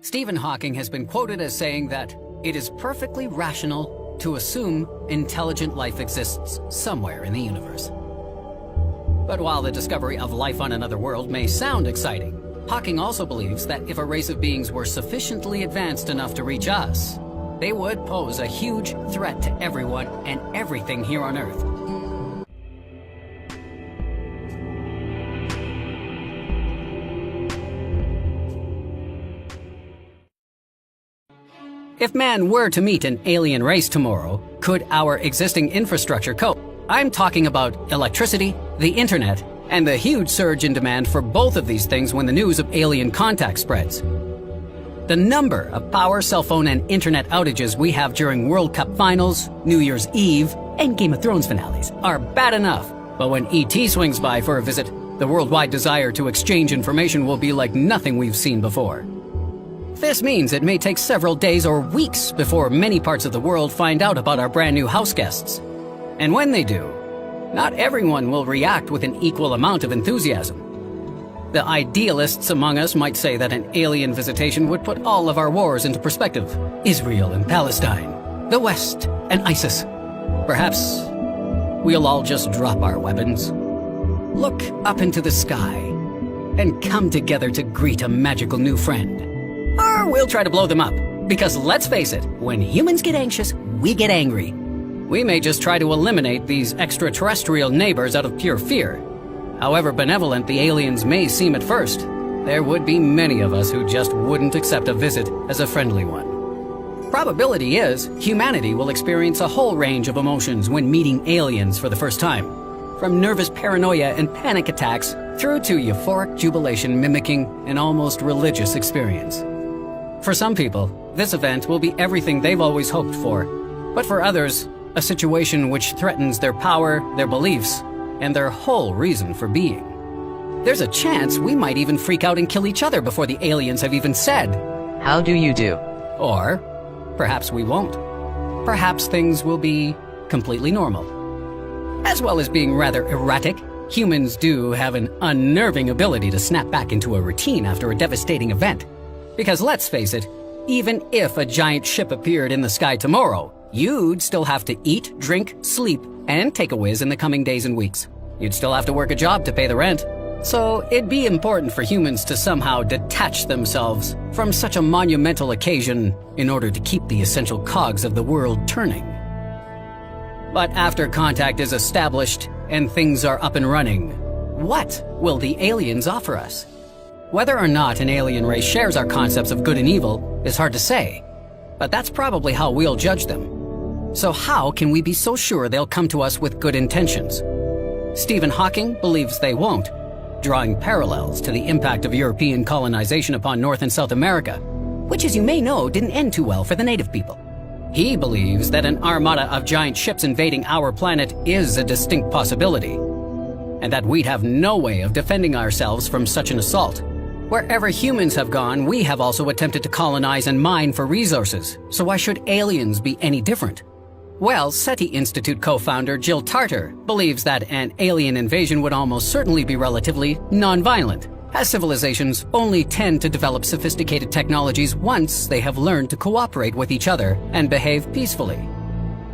Stephen Hawking has been quoted as saying that it is perfectly rational to assume intelligent life exists somewhere in the universe. But while the discovery of life on another world may sound exciting, Hawking also believes that if a race of beings were sufficiently advanced enough to reach us, they would pose a huge threat to everyone and everything here on Earth. If man were to meet an alien race tomorrow, could our existing infrastructure cope? I'm talking about electricity, the internet, and the huge surge in demand for both of these things when the news of alien contact spreads. The number of power, cell phone, and internet outages we have during World Cup finals, New Year's Eve, and Game of Thrones finales are bad enough. But when ET swings by for a visit, the worldwide desire to exchange information will be like nothing we've seen before. This means it may take several days or weeks before many parts of the world find out about our brand new house guests. And when they do, not everyone will react with an equal amount of enthusiasm. The idealists among us might say that an alien visitation would put all of our wars into perspective. Israel and Palestine, the West and ISIS. Perhaps we'll all just drop our weapons, look up into the sky, and come together to greet a magical new friend. Or we'll try to blow them up, because let's face it, when humans get anxious, we get angry. We may just try to eliminate these extraterrestrial neighbors out of pure fear. However benevolent the aliens may seem at first, there would be many of us who just wouldn't accept a visit as a friendly one. Probability is, humanity will experience a whole range of emotions when meeting aliens for the first time. From nervous paranoia and panic attacks, through to euphoric jubilation mimicking an almost religious experience. For some people, this event will be everything they've always hoped for. But for others, a situation which threatens their power, their beliefs, and their whole reason for being. There's a chance we might even freak out and kill each other before the aliens have even said, "How do you do?" Or perhaps we won't. Perhaps things will be completely normal. As well as being rather erratic, humans do have an unnerving ability to snap back into a routine after a devastating event. Because let's face it, even if a giant ship appeared in the sky tomorrow, you'd still have to eat, drink, sleep, and take a whiz in the coming days and weeks. You'd still have to work a job to pay the rent. So it'd be important for humans to somehow detach themselves from such a monumental occasion in order to keep the essential cogs of the world turning. But after contact is established and things are up and running, what will the aliens offer us? Whether or not an alien race shares our concepts of good and evil is hard to say, but that's probably how we'll judge them. So how can we be so sure they'll come to us with good intentions? Stephen Hawking believes they won't, drawing parallels to the impact of European colonization upon North and South America, which, as you may know, didn't end too well for the native people. He believes that an armada of giant ships invading our planet is a distinct possibility, and that we'd have no way of defending ourselves from such an assault. Wherever humans have gone, we have also attempted to colonize and mine for resources, so why should aliens be any different? Well, SETI Institute co-founder Jill Tarter believes that an alien invasion would almost certainly be relatively non-violent, as civilizations only tend to develop sophisticated technologies once they have learned to cooperate with each other and behave peacefully.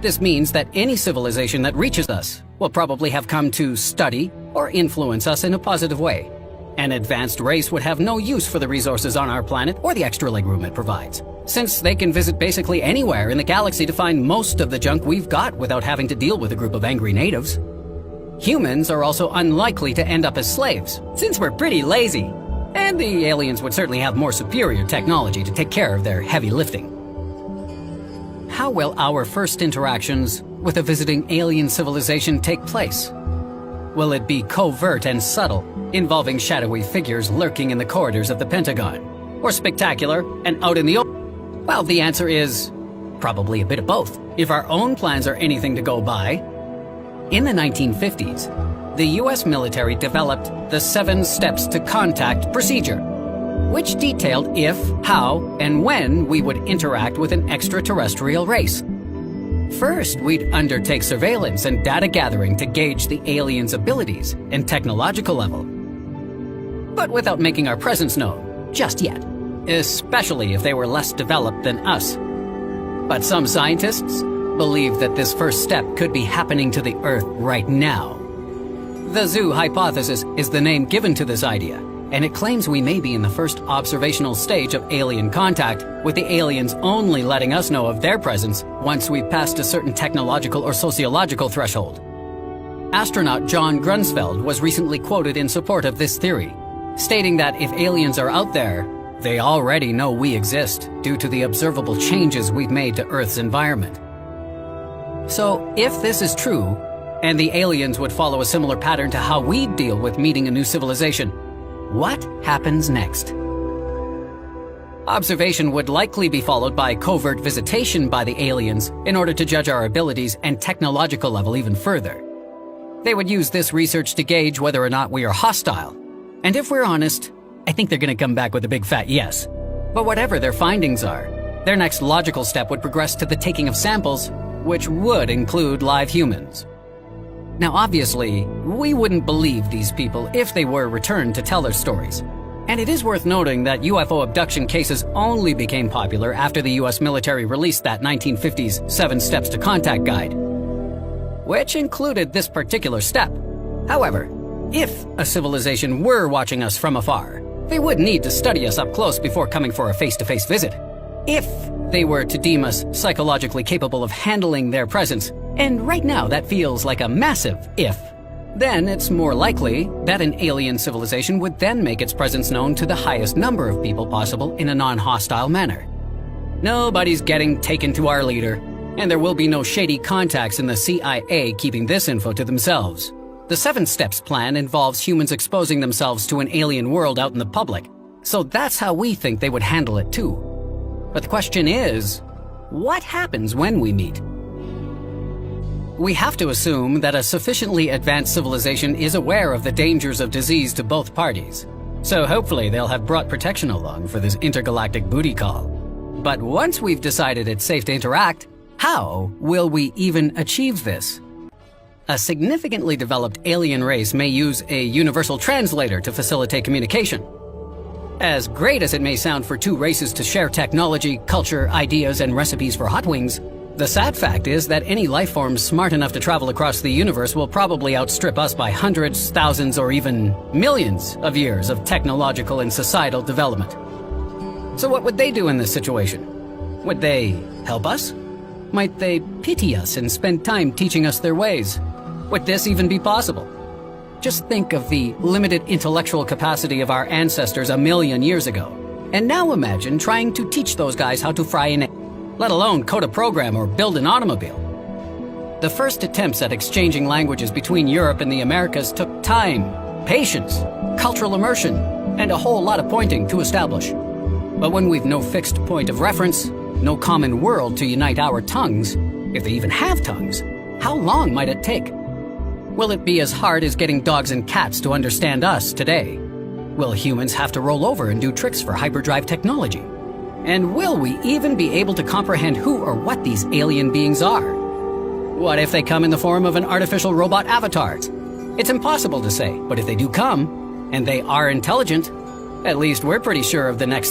This means that any civilization that reaches us will probably have come to study or influence us in a positive way. An advanced race would have no use for the resources on our planet or the extra legroom it provides, since they can visit basically anywhere in the galaxy to find most of the junk we've got without having to deal with a group of angry natives. Humans are also unlikely to end up as slaves, since we're pretty lazy, and the aliens would certainly have more superior technology to take care of their heavy lifting. How will our first interactions with a visiting alien civilization take place? Will it be covert and subtle, involving shadowy figures lurking in the corridors of the Pentagon? Or spectacular and out in the open? Well, the answer is probably a bit of both, if our own plans are anything to go by. In the 1950s, the US military developed the 7 Steps to Contact procedure, which detailed if, how, and when we would interact with an extraterrestrial race. First, we'd undertake surveillance and data gathering to gauge the aliens' abilities and technological level, but without making our presence known just yet. especially if they were less developed than us. But some scientists believe that this first step could be happening to the Earth right now. The zoo hypothesis is the name given to this idea, and it claims we may be in the first observational stage of alien contact, with the aliens only letting us know of their presence once we've passed a certain technological or sociological threshold. Astronaut John Grunsfeld was recently quoted in support of this theory, stating that if aliens are out there, they already know we exist due to the observable changes we've made to Earth's environment. So, if this is true, and the aliens would follow a similar pattern to how we deal with meeting a new civilization, what happens next? Observation would likely be followed by covert visitation by the aliens in order to judge our abilities and technological level even further. They would use this research to gauge whether or not we are hostile. And if we're honest, I think they're going to come back with a big fat yes. But whatever their findings are, their next logical step would progress to the taking of samples, which would include live humans. Now obviously, we wouldn't believe these people if they were returned to tell their stories. And it is worth noting that UFO abduction cases only became popular after the US military released that 1950s 7 Steps to Contact guide, which included this particular step. However, if a civilization were watching us from afar, they would need to study us up close before coming for a face-to-face visit. If they were to deem us psychologically capable of handling their presence, and right now that feels like a massive if, then it's more likely that an alien civilization would then make its presence known to the highest number of people possible in a non-hostile manner. Nobody's getting taken to our leader, and there will be no shady contacts in the CIA keeping this info to themselves. The 7 Steps plan involves humans exposing themselves to an alien world out in the public, so that's how we think they would handle it too. But the question is, what happens when we meet? We have to assume that a sufficiently advanced civilization is aware of the dangers of disease to both parties. So hopefully they'll have brought protection along for this intergalactic booty call. But once we've decided it's safe to interact, how will we even achieve this? A significantly developed alien race may use a universal translator to facilitate communication. As great as it may sound for two races to share technology, culture, ideas, and recipes for hot wings, the sad fact is that any life form smart enough to travel across the universe will probably outstrip us by hundreds, thousands, or even millions of years of technological and societal development. So what would they do in this situation? Would they help us? Might they pity us and spend time teaching us their ways? Would this even be possible? Just think of the limited intellectual capacity of our ancestors a million years ago. And now imagine trying to teach those guys how to fry an egg, let alone code a program or build an automobile. The first attempts at exchanging languages between Europe and the Americas took time, patience, cultural immersion, and a whole lot of pointing to establish. But when we've no fixed point of reference, no common world to unite our tongues, if they even have tongues, how long might it take? Will it be as hard as getting dogs and cats to understand us today? Will humans have to roll over and do tricks for hyperdrive technology? And will we even be able to comprehend who or what these alien beings are? What if they come in the form of an artificial robot avatars? It's impossible to say, but if they do come, and they are intelligent, at least we're pretty sure of the next thing.